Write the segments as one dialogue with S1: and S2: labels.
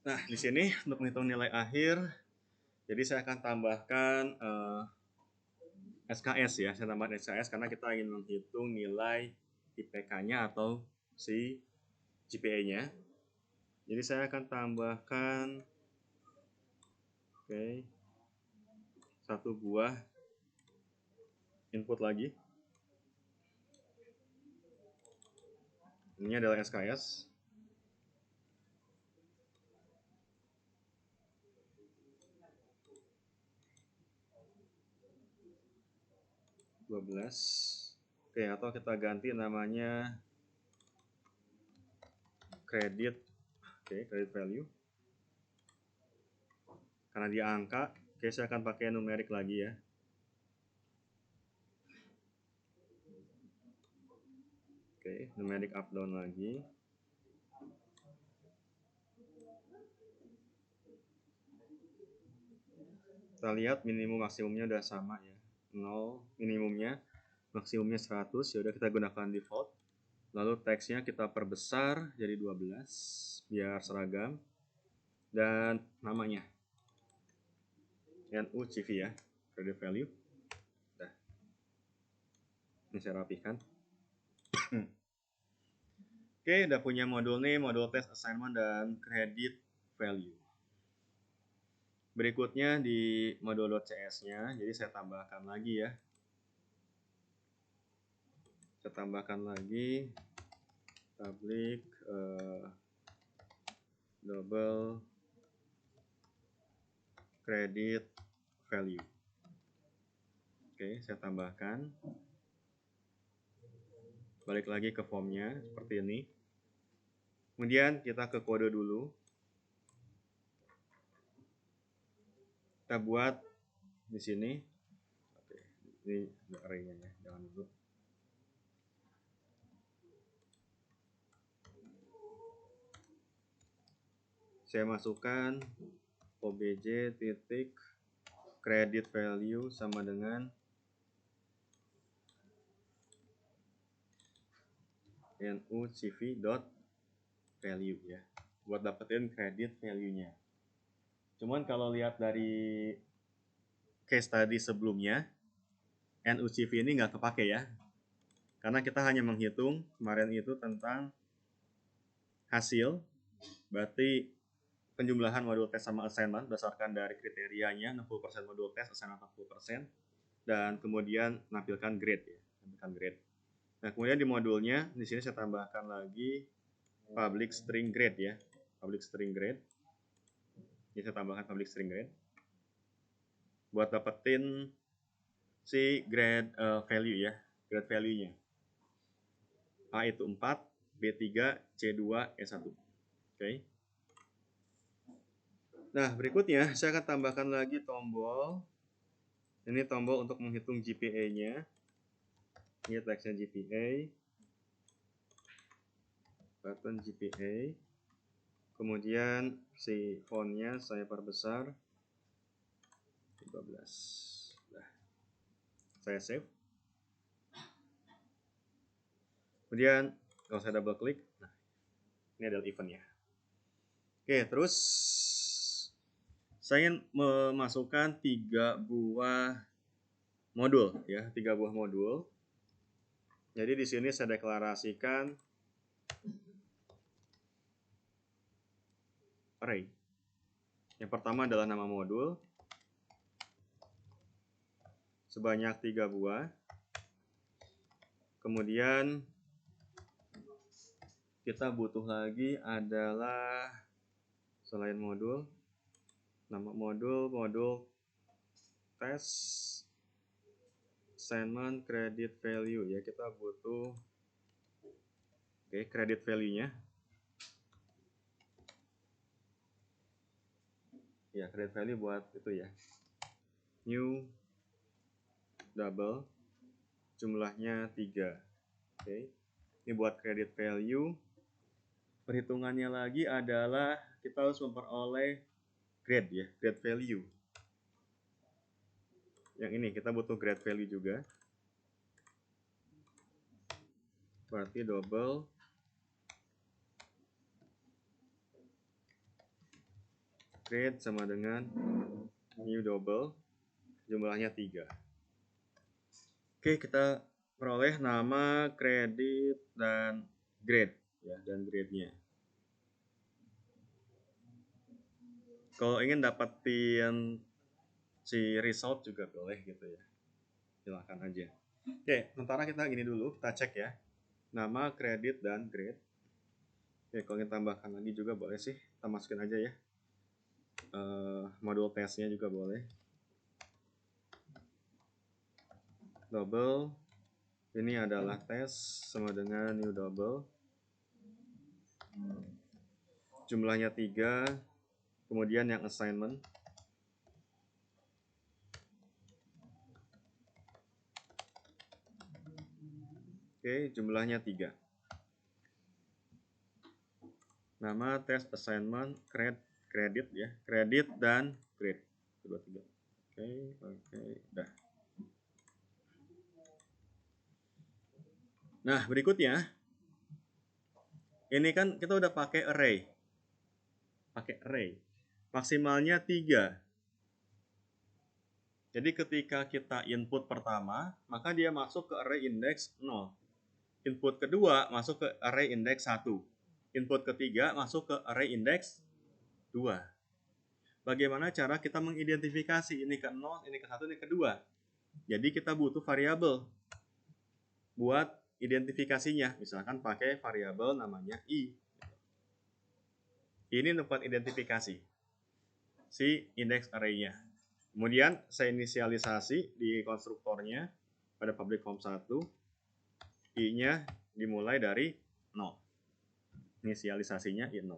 S1: Nah, di sini untuk menghitung nilai akhir, jadi saya akan tambahkan SKS ya. Saya tambahkan SKS karena kita ingin menghitung nilai IPK-nya atau si GPA-nya. Jadi saya akan tambahkan satu buah input lagi. Ini adalah SKS. Oke, atau kita ganti namanya credit. Oke, credit value. Karena dia angka, oke, saya akan pakai numerik lagi ya. Oke, numerik up down lagi. Kita lihat minimum maksimumnya udah sama ya. 0 minimumnya, maksimumnya 100. Ya udah kita gunakan default. Lalu teksnya kita perbesar jadi 12 biar seragam. Dan namanya NUCV ya, credit value. Nah, ini saya rapikan. Oke, udah punya modul nih, modul test assignment dan credit value. Berikutnya di modul .cs-nya, jadi saya tambahkan lagi ya. Saya tambahkan lagi public double credit value. Oke, saya tambahkan. Balik lagi ke formnya seperti ini. Kemudian kita ke kode dulu. Kita buat di sini. Oke, ini array-nya ya, jangan dulu. Saya masukkan obj titik credit value sama dengan nucv.value ya, buat dapetin credit value-nya. Cuman kalau lihat dari case tadi sebelumnya, nucv ini nggak kepake ya, karena kita hanya menghitung kemarin itu tentang hasil, berarti penjumlahan modul tes sama assignment berdasarkan dari kriterianya 60% modul tes, assignment 40%, dan kemudian menampilkan grade ya, menampilkan grade. Nah, kemudian di modulnya di sini saya tambahkan lagi public string grade ya, public string grade. Jadi saya tambahkan public string grade buat dapetin si grade value ya, grade value-nya. A itu 4, B3, C2, E1. Oke. Nah, berikutnya saya akan tambahkan lagi tombol. Ini tombol untuk menghitung GPA-nya. Ini teksnya GPA. Button GPA. Kemudian si font-nya saya perbesar 15. Nah, saya save. Kemudian kalau saya double klik, nah, ini adalah event-nya. Oke, terus saya ingin memasukkan 3 buah modul ya, 3 buah modul. Jadi di sini saya deklarasikan array. Yang pertama adalah nama modul sebanyak 3 buah. Kemudian kita butuh lagi adalah selain modul, nama modul tes assignment credit value ya, kita butuh credit value-nya. Ya, credit value buat itu ya. New double jumlahnya 3. Oke. Ini buat credit value. Perhitungannya lagi adalah kita harus memperoleh grade ya, grade value. Yang ini kita butuh grade value juga. Berarti double grade sama dengan new double, jumlahnya 3. Oke, kita peroleh nama, kredit, dan grade ya, dan grade-nya. Kalau ingin dapetin si result juga boleh gitu ya, silahkan aja. Oke, sementara kita gini dulu, kita cek ya, nama, kredit, dan grade. Oke, kalau ingin tambahkan lagi juga boleh sih, kita masukin aja ya, modul tesnya juga boleh. Double, ini adalah tes sama dengan new double, jumlahnya 3, kemudian yang assignment. Oke, jumlahnya 3. Nama, tes, assignment, kredit ya, kredit dan grade. Kedua tiga. Oke, dah. Nah, berikutnya, ini kan kita udah pakai array. Maksimalnya 3. Jadi ketika kita input pertama, maka dia masuk ke array index 0. Input kedua masuk ke array index 1. Input ketiga masuk ke array index 2. Bagaimana cara kita mengidentifikasi ini ke 0, ini ke 1, ini ke 2? Jadi kita butuh variabel buat identifikasinya. Misalkan pakai variabel namanya i. Ini tempat identifikasi si index array-nya. Kemudian saya inisialisasi di konstruktornya pada public form 1. I-nya dimulai dari 0. Inisialisasinya i 0.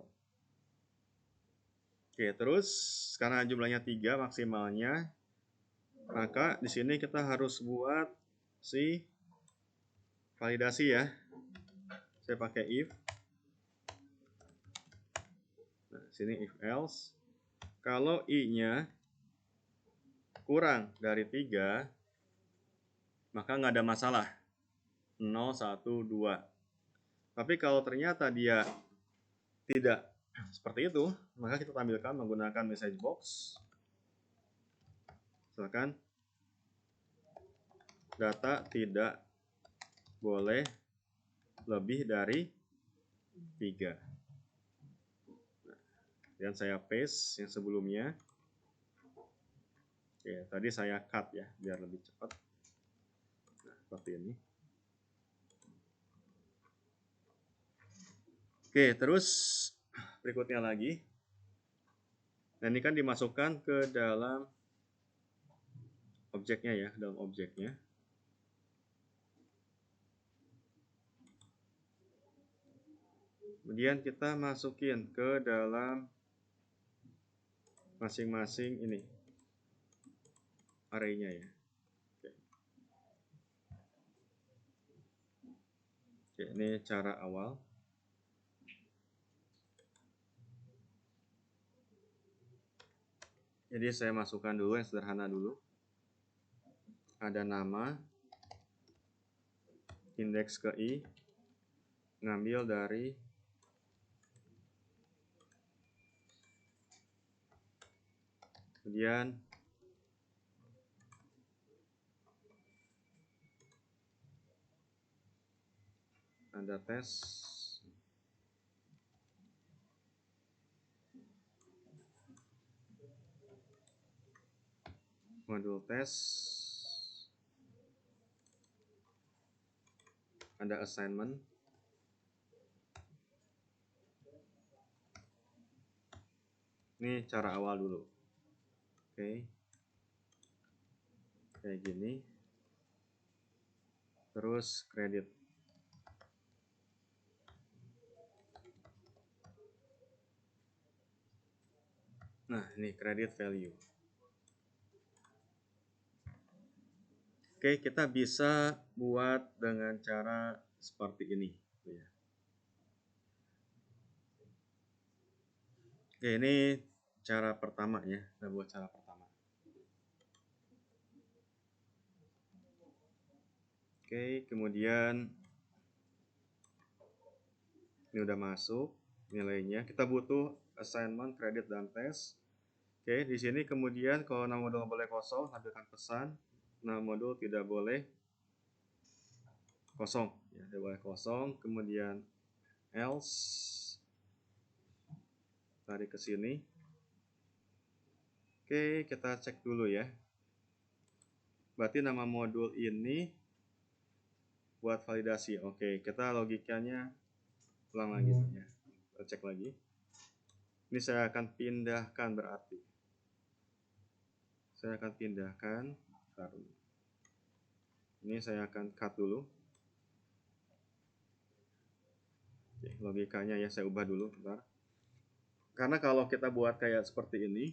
S1: Oke, terus karena jumlahnya 3 maksimalnya, maka di sini kita harus buat si validasi ya. Saya pakai if. Nah, sini if else. Kalau i-nya kurang dari 3, maka nggak ada masalah. 0, 1, 2. Tapi kalau ternyata dia tidak seperti itu, maka kita tampilkan menggunakan message box. Misalkan data tidak boleh lebih dari 3. Dan saya paste yang sebelumnya. Oke, tadi saya cut ya, biar lebih cepat. Nah, seperti ini. Oke, terus berikutnya lagi. Nah, ini kan dimasukkan ke dalam objeknya ya, dalam objeknya. Kemudian kita masukin ke dalam masing-masing ini array-nya ya. Oke, ini cara awal. Jadi saya masukkan dulu yang sederhana dulu. Ada nama, indeks ke i, ngambil dari kemudian ada tes, modul tes, ada assignment, ini cara awal dulu. Oke, kayak gini, terus kredit. Nah, ini credit value. Oke, kita bisa buat dengan cara seperti ini. Oke, ini cara pertama ya. Kita buat cara pertama. Oke, kemudian ini udah masuk nilainya. Kita butuh assignment, kredit, dan tes. Oke, di sini kemudian kalau nama modul nggak boleh kosong, tampilkan pesan. Nama modul tidak boleh kosong, ya, tidak boleh kosong. Kemudian else, tarik ke sini. Oke, kita cek dulu ya. Berarti nama modul ini buat validasi. Oke, kita logikanya ulang lagi ya. Kita cek lagi. Ini saya akan pindahkan berarti. Saya akan pindahkan. Taruh. Ini saya akan cut dulu. Oke, logikanya ya saya ubah dulu. Bentar. Karena kalau kita buat kayak seperti ini,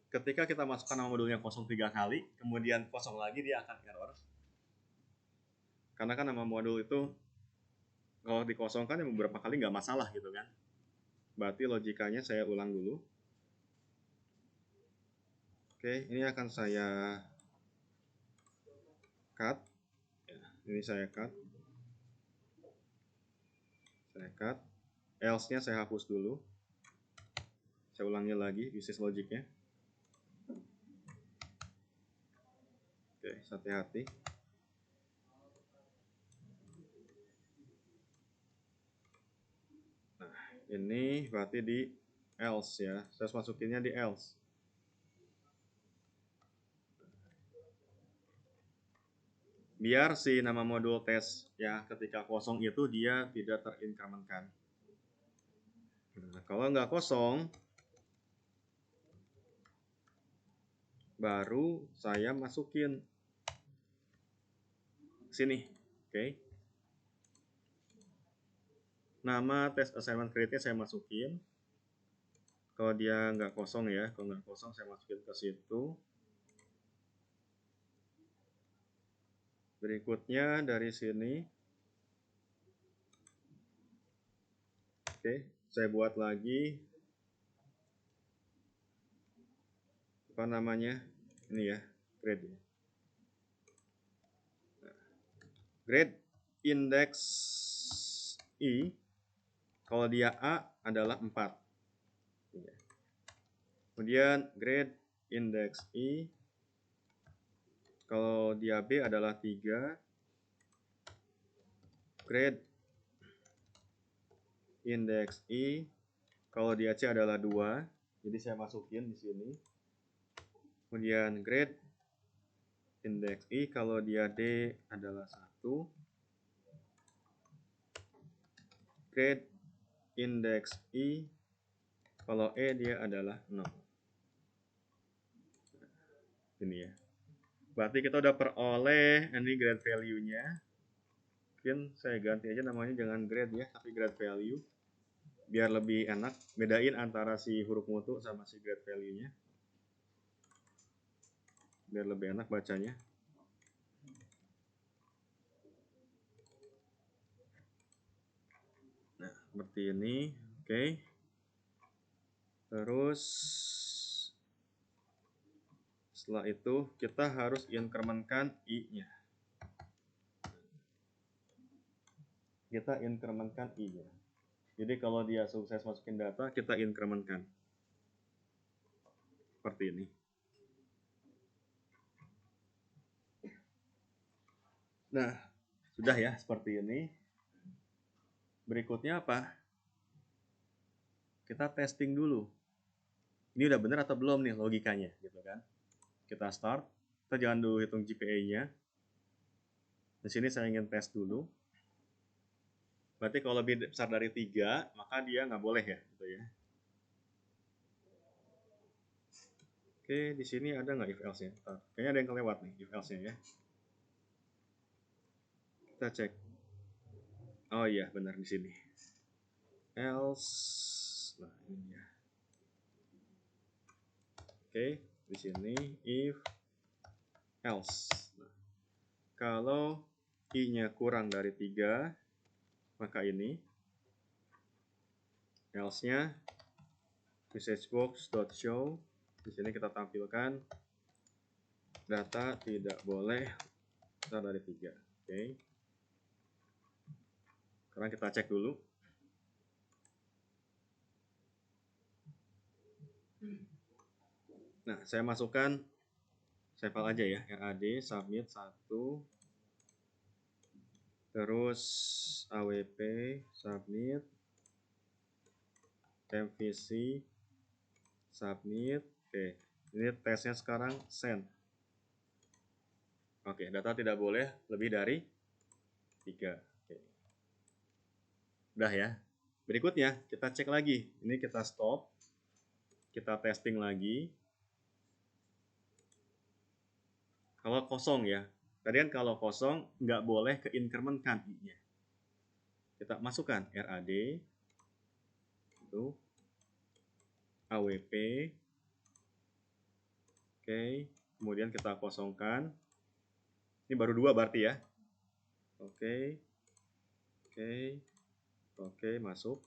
S1: ketika kita masukkan nama modulnya kosong 3 kali, kemudian kosong lagi, dia akan error. Karena kan nama modul itu kalau dikosongkan ya beberapa kali nggak masalah gitu kan. Berarti logikanya saya ulang dulu. Oke, ini akan saya cut. Ini saya cut. Saya cut. Else-nya saya hapus dulu. Saya ulangi lagi bisnis logiknya. Oke, hati-hati. Nah, ini berarti di else ya. Saya masukinnya di else. Biar si nama modul tes ya ketika kosong itu dia tidak terinkrementkan. Nah, kalau nggak kosong, baru saya masukin sini. Oke. Nama tes assignment create-nya saya masukin. Kalau dia nggak kosong ya, kalau nggak kosong saya masukin ke situ. Berikutnya dari sini, oke, saya buat lagi apa namanya ini ya, grade. Grade index I, kalau dia A adalah 4. Kemudian grade index I, kalau dia B adalah 3. Grade index I, kalau dia C adalah 2. Jadi saya masukin di sini. Kemudian grade index I, kalau dia D adalah 1. Grade index I, kalau E dia adalah 0. Ini ya. Berarti kita udah peroleh ini grade value-nya. Mungkin saya ganti aja namanya jangan grade ya, tapi grade value. Biar lebih enak. Bedain antara si huruf mutu sama si grade value-nya. Biar lebih enak bacanya. Nah, seperti ini. Oke. Terus setelah itu kita harus incrementkan I-nya. Kita incrementkan I-nya. Jadi kalau dia sukses masukin data, kita incrementkan. Seperti ini. Nah, sudah ya seperti ini. Berikutnya apa? Kita testing dulu. Ini udah benar atau belum nih logikanya, gitu kan? Kita start. Kita jangan dulu hitung GPA-nya. Di sini saya ingin tes dulu. Berarti kalau lebih besar dari 3, maka dia nggak boleh ya, gitu ya. Oke, di sini ada nggak if else-nya? Kayaknya ada yang kelewat nih if else-nya ya. Kita cek. Oh iya, benar di sini. Else. Nah, ini ya. Oke, di sini if else. Nah, kalau I-nya kurang dari 3, maka ini else-nya messagebox.show. Di sini kita tampilkan data tidak boleh besar dari 3. Oke. Sekarang kita cek dulu. Nah, saya masukkan sampel aja ya, RAD, submit 1, terus AWP, submit, MVC, submit. Oke, ini tesnya sekarang send. Oke, data tidak boleh lebih dari 3. Oke. Udah ya. Berikutnya kita cek lagi. Ini kita stop. Kita testing lagi. Kalau kosong ya. Tadi kan kalau kosong nggak boleh ke increment-kan I-nya. Kita masukkan RAD. Itu. AWP. Oke. Kemudian kita kosongkan. Ini baru 2 berarti ya. Oke. Oke. Oke, masuk.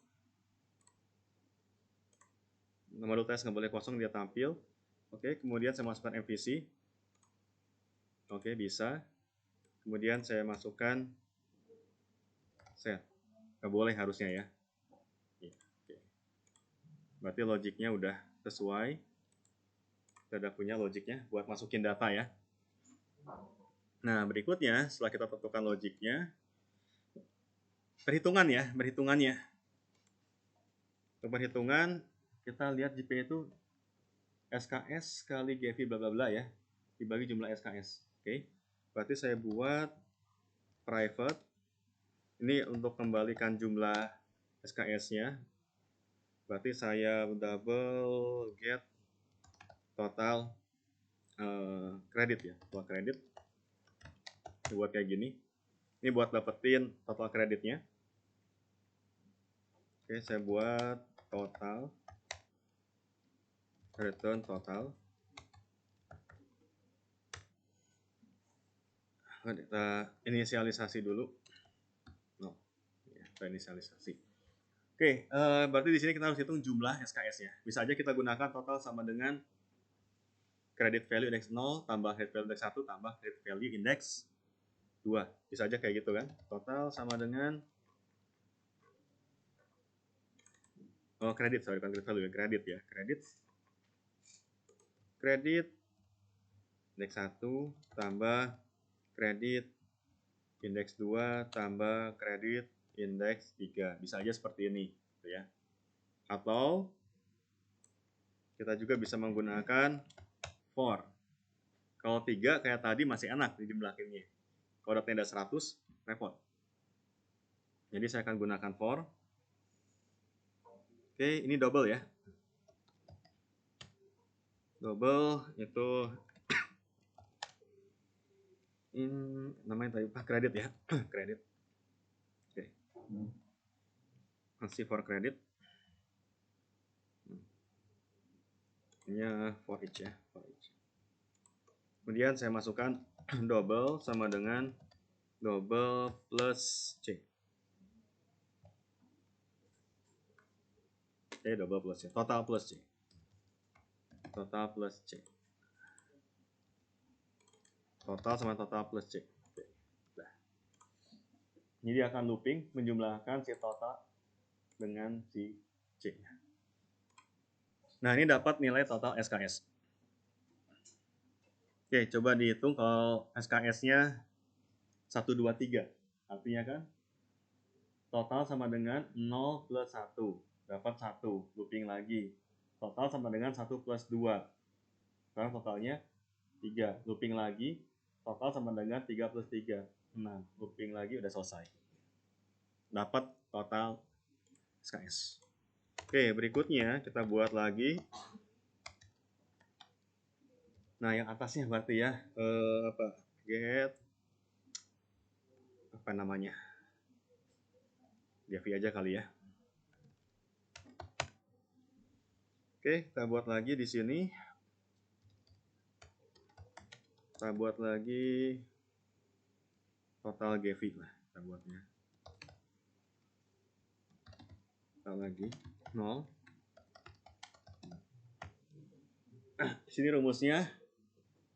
S1: Nomor tes nggak boleh kosong, dia tampil. Oke, kemudian saya masukkan MVC. Oke, bisa. Kemudian saya masukkan set. Nggak boleh harusnya ya. Oke. Berarti logiknya udah sesuai. Kita udah punya logiknya buat masukin data ya. Nah, berikutnya setelah kita tentukan logiknya, perhitungannya. Untuk perhitungan, kita lihat GPA itu SKS kali GV bla bla bla ya, dibagi jumlah SKS. Oke. Berarti saya buat private. Ini untuk kembalikan jumlah SKS-nya. Berarti saya double get total kredit ya, total kredit. Buat kayak gini. Ini buat dapetin total kreditnya. Oke, saya buat total return total. Kita inisialisasi dulu. Kita inisialisasi. Oke, berarti di sini kita harus hitung jumlah SKS-nya. Bisa aja kita gunakan total sama dengan credit value index 0 tambah credit value index 1 tambah credit value index 2. Bisa aja kayak gitu kan. Total sama dengan kredit, sorry, bukan credit value, kredit ya. Kredit index 1 tambah kredit index 2 tambah kredit index 3. Bisa aja seperti ini, gitu ya. Atau kita juga bisa menggunakan for. Kalau 3 kayak tadi masih enak di jumlah akhirnya. Kalau datanya ada 100, repot. Jadi saya akan gunakan for. Oke, ini double ya. Double itu namanya tadi kredit ya. Kredit. Oke. Masih for kredit. Ini for each ya, for each. Kemudian saya masukkan double sama dengan double plus C. Oke, double plus C. Total plus C. Total plus C. Total sama total plus C. Oke. Nah. Jadi akan looping menjumlahkan si total dengan si C. Nah, ini dapat nilai total SKS. Oke, coba dihitung kalau SKS-nya 1, 2, 3. Artinya kan total sama dengan 0 plus 1. Dapat 1. Looping lagi. Total sama dengan 1 plus 2. Sekarang totalnya 3. Looping lagi. Total sama dengan 3 plus 3. 6. Looping lagi, udah selesai. Dapat total SKS. Oke, berikutnya kita buat lagi. Nah, yang atasnya berarti ya, get apa namanya? GV aja kali ya. Oke, kita buat lagi di sini. Kita buat lagi total GV lah, kita buatnya. Kita lagi 0. Di sini rumusnya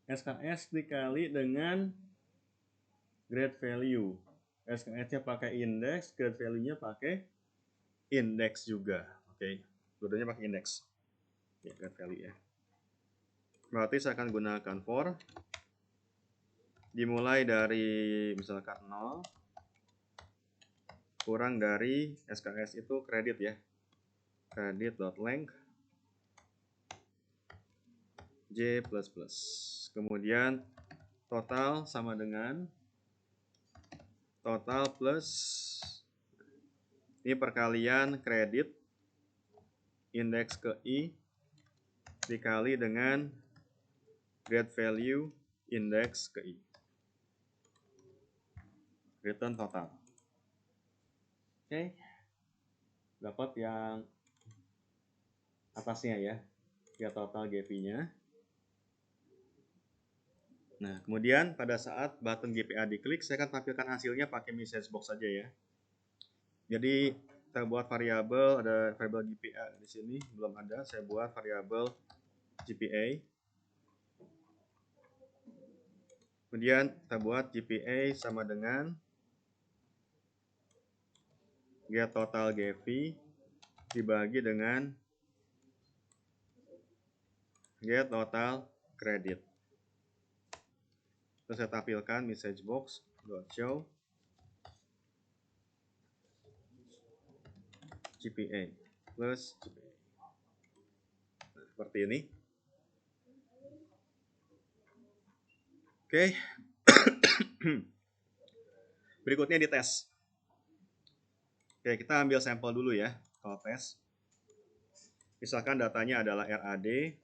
S1: SKS dikali dengan grade value. SKS-nya pakai index, grade value-nya pakai index juga. Oke, dua-duanya pakai index. Ya, grade value ya. Berarti saya akan gunakan for dimulai dari misalkan 0 kurang dari SKS itu kredit ya. Credit.length J++. Kemudian total sama dengan total plus ini perkalian kredit indeks ke I dikali dengan grade value indeks ke I. Return total. Oke. Dapat yang atasnya ya. Ya total GP-nya. Nah, kemudian pada saat button GPA diklik, saya akan tampilkan hasilnya pakai message box saja ya. Jadi kita buat variabel, ada variabel GPA di sini belum ada. Saya buat variabel GPA. Kemudian kita buat GPA sama dengan get total GP dibagi dengan get total credit. Terus saya tampilkan message box .show GPA plus GPA. Nah, seperti ini. Oke. Berikutnya dites. Oke, kita ambil sampel dulu ya. Kalau tes. Misalkan datanya adalah RAD,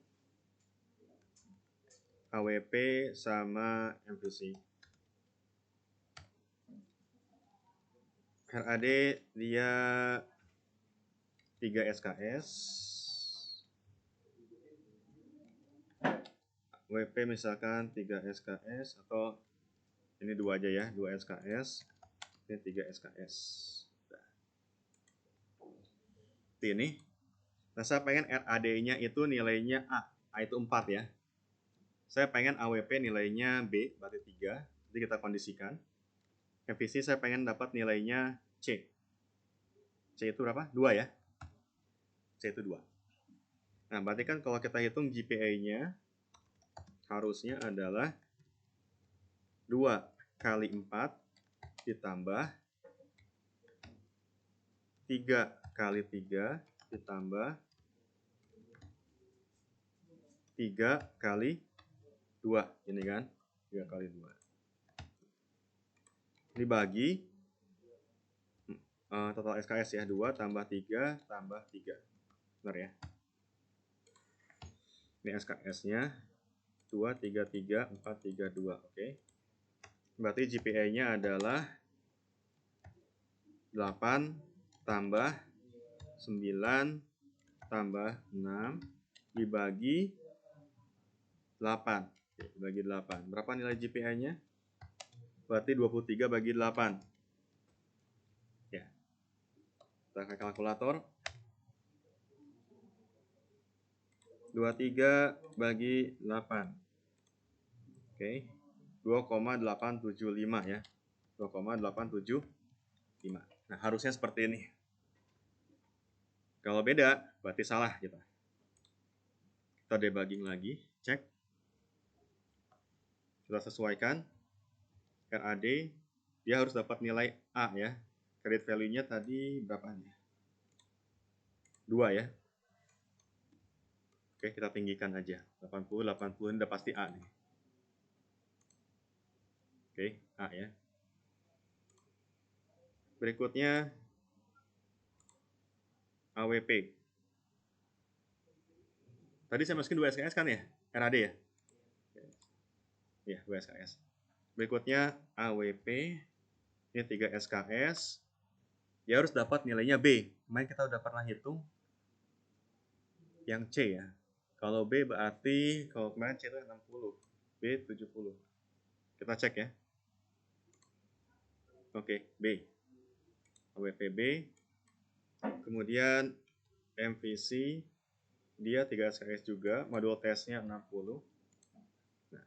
S1: AWP, sama MVC. RAD dia 3 SKS. WP misalkan 3 SKS atau ini 2 aja ya, 2 SKS. Ini 3 SKS. Ini. Nah, saya pengen RAD-nya itu nilainya A. A itu 4 ya. Saya pengen AWP nilainya B, berarti 3. Jadi kita kondisikan. MVC saya pengen dapat nilainya C. C itu berapa? 2 ya. C itu 2. Nah, berarti kan kalau kita hitung GPA-nya harusnya adalah 2 kali 4 ditambah 3 kali 3 ditambah 3 kali 2. Ini kan? 3 kali 2. Dibagi total SKS ya. 2 tambah 3 tambah 3. Benar ya? Ini SKS-nya 2, 3, 3, 4, 3, 2. Oke. Berarti GPA-nya adalah 8 tambah 9 tambah 6 dibagi 8. Oke, dibagi 8. Berapa nilai GPA-nya? Berarti 23 bagi 8. Ya. Kita pakai kalkulator. 23 bagi 8. Oke. 2,875 ya. 2,875. Nah, harusnya seperti ini. Kalau beda, berarti salah kita. Kita debugging lagi, cek. Kita sesuaikan. RAD, dia harus dapat nilai A ya. Credit value-nya tadi berapa nih? 2 ya. Oke, kita tinggikan aja. 80, 80 ini udah pasti A nih. Oke, A ya. Berikutnya AWP. Tadi saya masukin 2 SKS kan ya? RAD ya? Ya, 2 SKS. Berikutnya AWP. Ini 3 SKS. Dia harus dapat nilainya B. Kemarin kita udah pernah hitung yang C ya. Kalau B berarti, kalau kemarin C itu 60. B 70. Kita cek ya. Oke, B. AWP B. Kemudian MVC. Dia 3 SKS juga. Modul tesnya 60. Nah,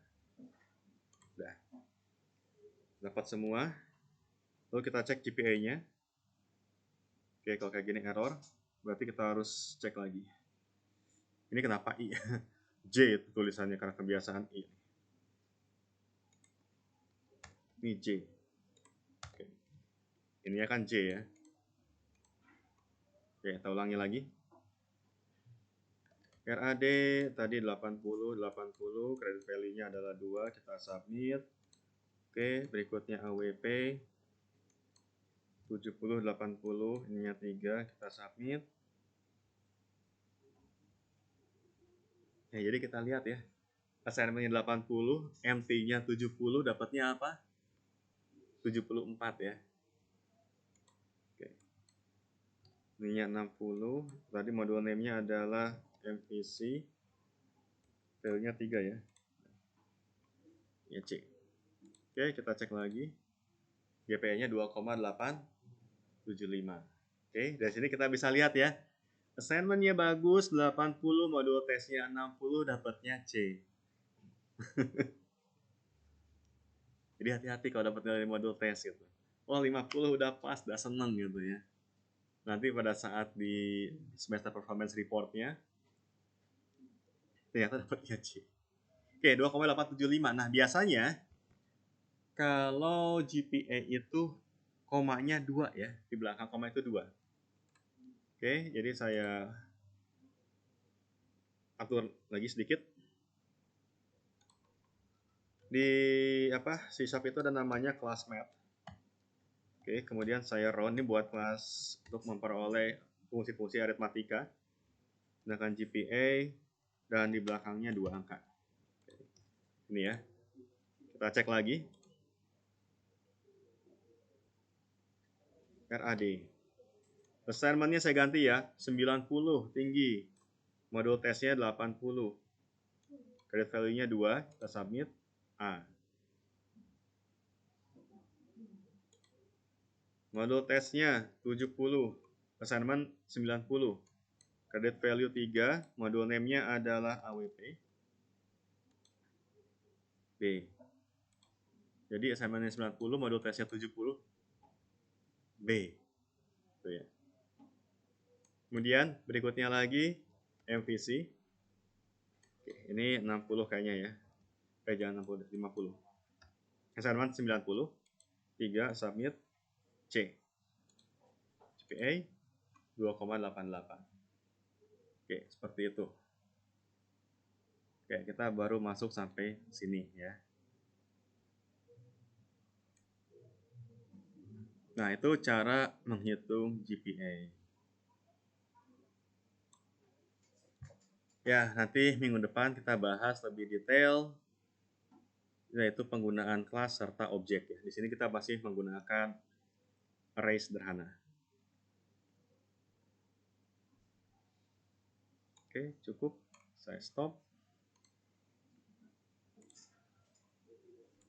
S1: udah. Dapat semua. Lalu kita cek GPA-nya. Oke, kalau kayak gini error. Berarti kita harus cek lagi. Ini kenapa I? J itu tulisannya karena kebiasaan I. Ini J. Oke. Ini kan J ya. Oke, kita ulangi lagi. RAD tadi 80, credit value-nya adalah 2, kita submit. Oke, berikutnya AWP 70, 80, ininya 3, kita submit. Ya, jadi kita lihat ya. Assignment-nya 80, MT-nya 70, dapatnya apa? 74 ya. Oke. Ininya 60, tadi modul name-nya adalah MVC. Value-nya 3 ya. Ya, C. Oke, kita cek lagi. GPA-nya 2,875. Oke, dari sini kita bisa lihat ya. Assignment-nya bagus, 80, modul tesnya 60, dapatnya C. Jadi hati-hati kalau dapat dari modul tes gitu. Oh, 50 udah pas, udah seneng gitu ya. Nanti pada saat di semester performance report-nya, ternyata dapatnya C. Oke, 2,875. Nah, biasanya kalau GPA itu komanya 2 ya. Di belakang koma itu 2. Oke, jadi saya atur lagi sedikit. Di C# itu ada namanya classmath. Oke, kemudian saya run ini buat kelas untuk memperoleh fungsi-fungsi aritmatika. Gunakan GPA dan di belakangnya 2 angka. Ini ya. Kita cek lagi. RAD. Assignment-nya saya ganti ya, 90 tinggi. Modul tesnya 80. Credit value-nya 2, kita submit. A. Modul tesnya 70. Assignment 90. Credit value 3, modul name-nya adalah AWP. B. Jadi assignment-nya 90, modul tesnya 70. B. Itu ya. Kemudian berikutnya lagi MVC. Oke, ini 60 kayaknya ya. Jangan 60, 50. Assignment 90. 3 submit. C. GPA 2,88. Oke, seperti itu. Oke, kita baru masuk sampai sini ya. Nah, itu cara menghitung GPA. Ya, nanti minggu depan kita bahas lebih detail, yaitu penggunaan kelas serta objek ya. Di sini kita masih menggunakan array sederhana. Oke, cukup. Saya stop.